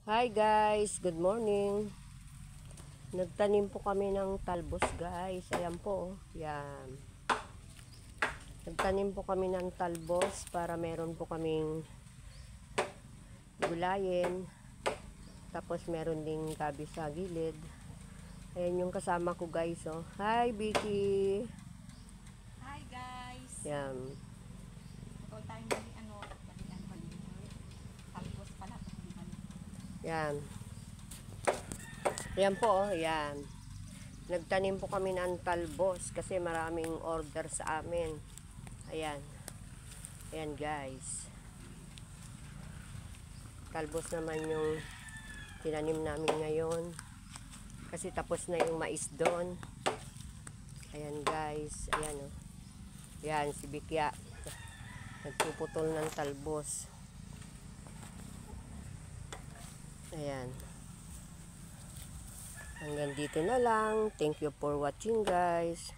Hi guys, good morning. Nagtanim po kami ng talbos guys. Ayan po, yan. Nagtanim po kami ng talbos para meron po kaming gulayin. Tapos meron ding gabi sa gilid. Ayan yung kasama ko guys, oh. Hi Vicky. Hi guys. Yan. Ikaw tayo mali talbos pala Yan. Yan po, oh. Yan. Nagtanim po kami ng talbos kasi maraming order sa amin. Ayan. Ayan guys. Talbos naman yung tinanim namin ngayon. Kasi tapos na yung mais doon. Ayan guys. Ayan oh. Ayan si Bikya. Nagpuputol ng talbos. Ayan. Hanggang dito na lang. Thank you for watching guys.